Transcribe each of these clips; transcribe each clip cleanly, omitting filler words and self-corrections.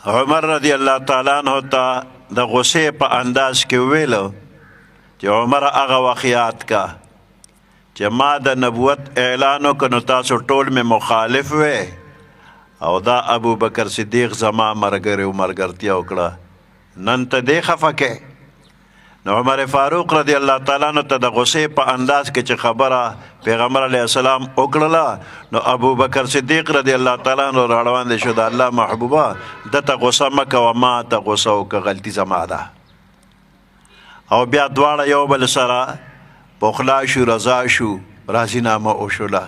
عمر رضی الله تعالی عنہ ته د غصې په انداز کې ویلو چې عمر هغه وخت یاد کا چې ما د نبوت اعلان وکړ نو تاسو ټول مې مخالف وې او دا ابو بکر صدیق زما مرګري او مرګرتیا وکړه نن ته دې خفه کې نو عمر فاروق رضی الله تعالی عنہ ته د غصې په انداز کې چې خبره پیغمبر علیه السلام وکړله نو ابو بکر صدیق رضی الله تعالی عنہ راړوان دي شو د الله محبوبه دته غصه مکه و ما ته غصه وکړه غلطي زما ده او بیا دواړه یو بل سره پخلا شو رضا شو راضینامه وشوله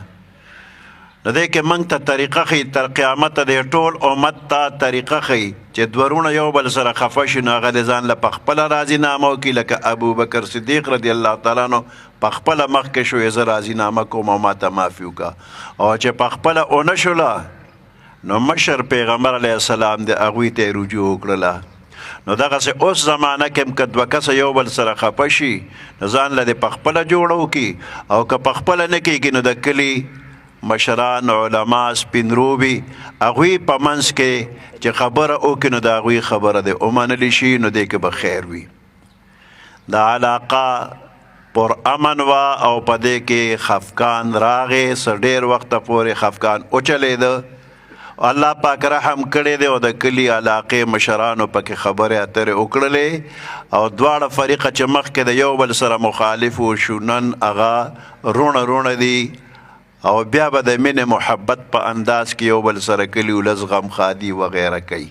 نو دی کې موږ ته طریقه ښیي تر قیامته د ټول امت ته طریقه ښیي چې دورونه یو بل سره خفه شي نو هغه د ځان له پخپله راضینامه وکړي لکه ابو بکر صدیق رضی الله تعالی عنہ پخپله مخکې شو زه راضینامه کوم او ما ته معافي وکړه او چې پخپله ونه شوله نو مشر پیغمبر علیه السلام د هغوی ته رجوع وکړله نو دغسې اوس زمانه کې هم که دوه کسه یو بل سره خفه شي نو ځان له د پخپله جوړه وکړي او که پخپله نه کېږي نو د کلي مشران علما سپینروبي هغوی په منځ کې چې خبره وکړي نو د هغوی خبره دی ومنلی شي نو دی کې به خیر وي دا علاقه پر امن وه او په دې کې خفقان راغې څه ډېر وخته پورې خفقان وچلېده الله پاک رحم کړی دی او د کلي علاقې مشرانو پکې خبرې اترې وکړلې او دواړه فریقه چې مخکې د یو بل سره مخالف وشو نن هغه رونه دي او بیا به د مینې محبت په انداز کې یو بل سره کلي ولس غمخادي وغیره کوي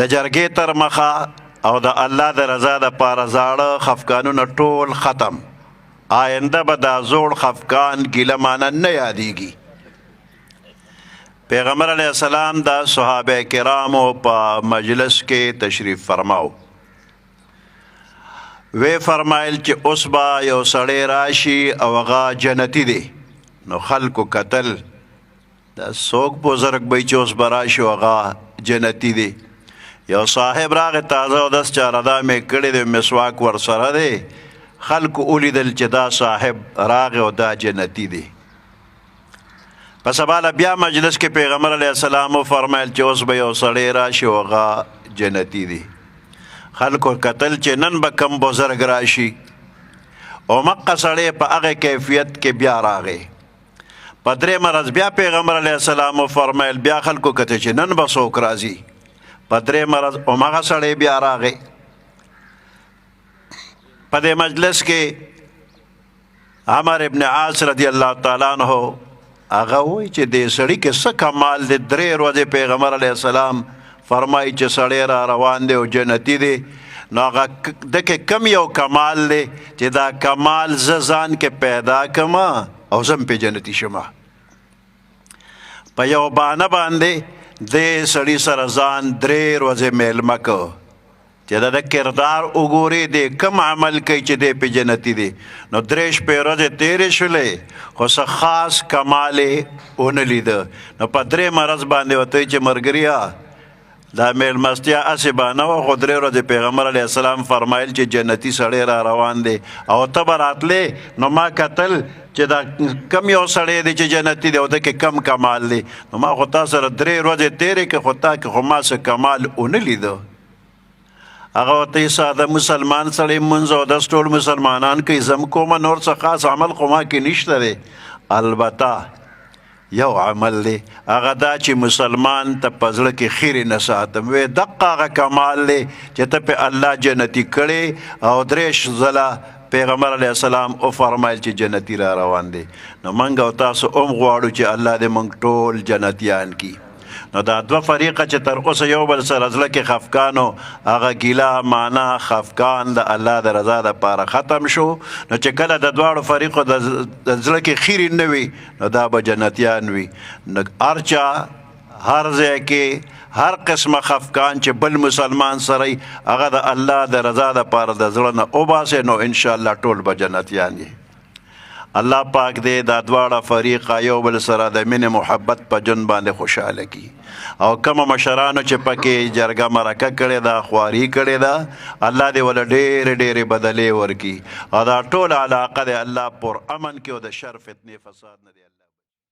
د جرګې تر مخه او د الله د رضا دپاره زاړه خفقانونه ټول ختم آینده به دا زوړ خفقان ګیله مانه نه یادیږي پیغمبر علیه السلام د صحابه کرامو په مجلس کې تشریف فرماو وی فرمایل چې اوس به یو سړی راشي او هغه جنتي دی نو خلکو کتل دا څوک بزرګ به چې اوس به راشي هغه جنتي دی یو صاحب راغی تازه اودس چارده مې کړی دی مسواک ورسره دی خلکو ولیدل چې دا صاحب راغی او دا جنتي دی په سباله بیا مجلس کې پیغمبر علیه السلام فرمایل چې اوس به یو سړی راشي او هغه جنتي دی خلکو قتل چې نن به کم بزرګ راشي او مقه سړی په هغه کیفیت کې بیا راغی په درې مرض بیا پیغمبر علیه السلام فرمایل بیا خلکو کته چې نن به څوک راځي په درې مرض همغه سړی بیا راغی په دې مجلس کې عمر ابن عاص رضی الله تعالی عنہ هغه وایي چې دې سړي کې څه کمال دی درې ورځې پیغمبر علیه السلام فرمایي چې سړی را روان دی او جنتي دی نو هغه دکې کم یو کمال دی چې دا کمال زه ځان کې پیدا کړم او زه هم پې جنتي شم په یو بانه باندې دې سړي سره ځان درې ورځې میلمه که چې د کردار وګوري دی کم عمل کوي چې دی پې جنتي دی نو درې شپې ورځې تېرې شولې خو څه خاص کمال یې ونه لیده نو په درې مرض باندې ورته وایي چې ملګريه دا میلمستیا هسې به نه وه خو درې ورځې پیغمبر علیه السلام فرمایل چې جنتي سړی را روان دی او ته به راتلې نو ما کتل چې دا کم یو سړی دی چې جنتي دی او ده کې کم کمال دی نو ما خو تا سره درې ورځې تېرې کړې خو تا کې خو ما څه کمال ونه لیده هغه ورته ساده مسلمان سړی لمونځ اودس ټول مسلمانان کوي زه هم کومه نور څه خاص عمل خو ما کې نشته دی البته یو عمل دی هغه دا چې مسلمان ته په زړه کې خیرې نه ساتم وی دقه هغه کمال دی چې ته پې الله جنتي کړې او درې ځله پیغمبر علیه السلام وفرمایل چې جنتي را روان دی نو موږ او تاسو هم غواړو چې الله دې موږ ټول جنتیان کړي نو دا دوه فریقه چې تر اوسه یو بل سره زړه کې خفقان و هغه ګیله معنا خفقان د الله د رضا دپاره ختم شو نو چې کله د دواړو فریقو د زړه کې خیرې نه وي نو دا به جنتیان وي نو هر چا هر ځای کې هر قسمه خفقان چې بل مسلمان سره هغه د الله د رضا دپاره د زړه نه وباسې نو انشاءالله ټول به جنتیان یې الله پاک دې دا دواړه فریقه یو بل سره د مینې محبت په جون باندې خوشحاله کړي او کومه مشرانو چې پکې جرګه مرکه کړې ده خواري کړې ده الله دې ول ډېرې ډېرې بدلې ورکړي او دا ټول علاقه دې الله پر امن کې او د شر فتنې فساد نه دی الله